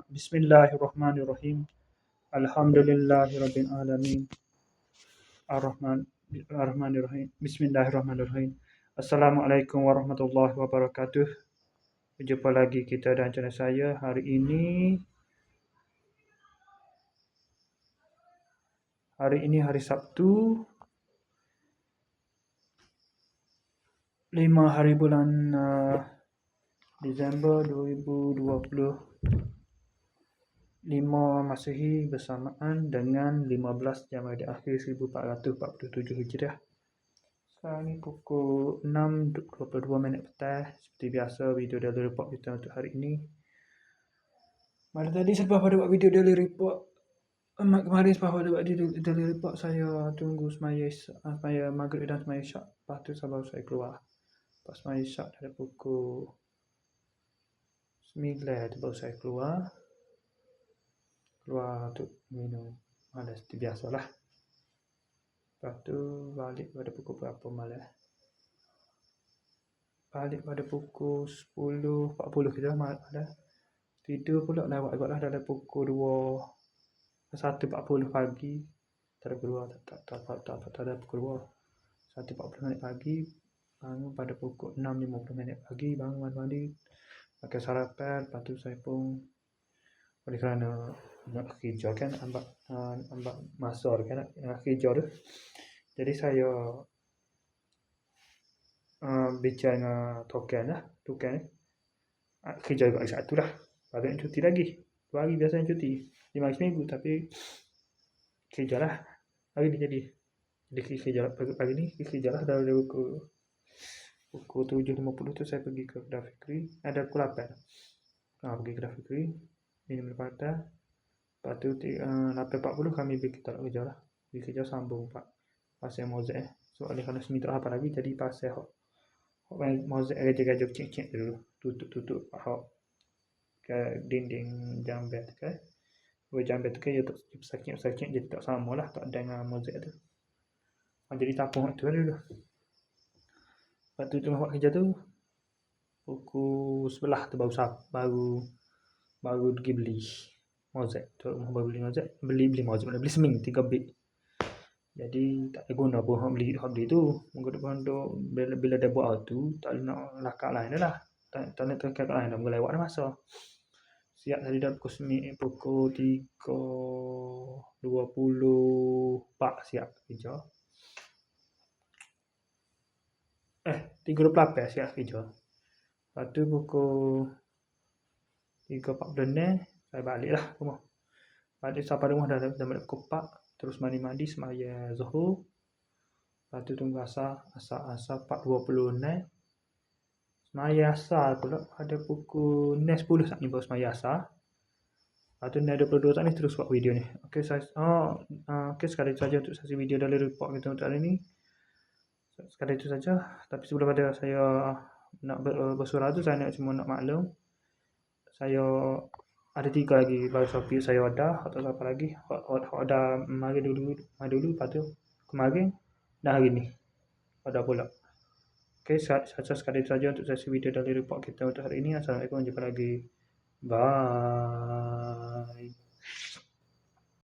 Bismillahirrahmanirrahim. Alhamdulillahirabbil alamin. Ar-Rahmanirrahim. Bismillahirrahmanirrahim. Assalamualaikum warahmatullahi wabarakatuh. Berjumpa lagi kita dan channel saya. Hari ini hari Sabtu, 5 hari bulan Disember 2025 Masehi bersamaan dengan 15 Jamadil Akhir 1447 Hijriah. Sekarang ni pukul 6.22 minit petang. Seperti biasa, video daily report kita untuk hari ini. Malam tadi selepas pada buat video daily report, kemarin selepas pada buat daily report, saya tunggu semaya maghrib dan semaya isyak. Lepas tu baru saya keluar. Lepas semaya isyak dari pukul 9 tu baru saya keluar untuk minum. Seperti biasalah. Lepas tu balik pada pukul berapa malam? Balik pada pukul 10.40 kita malam. Tidur pula lewat agaklah dalam pukul 1.40 pagi. Tak ada pukul 1.40 minit pagi. Bangun pada pukul 6.50 minit pagi. Bangun mandi, pakai sarapan. Lepas tu saya pun oleh kerana nak kerja kan, ambil masa kan nak kerja tu. Jadi saya bicara dengan token ni. Kerja juga hari Sabtu lah. Lepas tu cuti lagi. 2 hari biasanya cuti. 5 hari seminggu, tapi kerja lah. Hari ni jadi kerja pagi ni. Kerja lah dari pukul 7.50 tu saya pergi ke kedai Fikri. Ada pukul 8. Pergi kedai Fikri. Minum lepas. Lepas tu 8.40 kami pergi kita nak kerja lah. Pergi kerja sambung pasal mozaik. So oleh kerana semi tak apa lagi, jadi pasal mozaik raja-raja cik-cik dulu. Tutup ke dinding jambat kan. Jambat kan dia tak sakit jadi tak sama lah, tak ada dengan mozaik tu. Jadi tapung tu dulu. Lepas tu tengah buat kerja tu pukul 11 tu baru pergi beli mozaik. Tu rumah baru beli mozaik. Beli mozaik, beli seming 3 bit. Jadi tak ada guna pun hak beli tu. Mungkin bila dia buat tu tak nak lakak lain lah. Tak nak terkait lain dah, lewat masa. Siap tadi dah pukul 3.24 siap kerja. 3.28 siap kerja. Lepas tu pukul 3.46 saya balik lah rumah. Balik sampai rumah dah balik pukul 4. Terus mandi semaya Zuhur. Lepas tu tunggu asar 4.26. Semaya asar pula ada pukul 10 saat ni baru semaya asar. Lepas tu 22 saat ni terus buat video ni. Okey, sekadar itu saja untuk sesi video daily report kita untuk hari ni. Sekadar itu saja. Tapi sebelum pada saya nak bersuara tu, saya cuma nak maklum. Saya ada 3 lagi baru Shopee saya order. Tak tahu apa lagi. Order mari dulu. Lepas tu kemarin dan hari ni order pula. Okey, sekadar itu saja untuk sesi video daily report kita untuk hari ini. Assalamualaikum, jumpa lagi. Bye.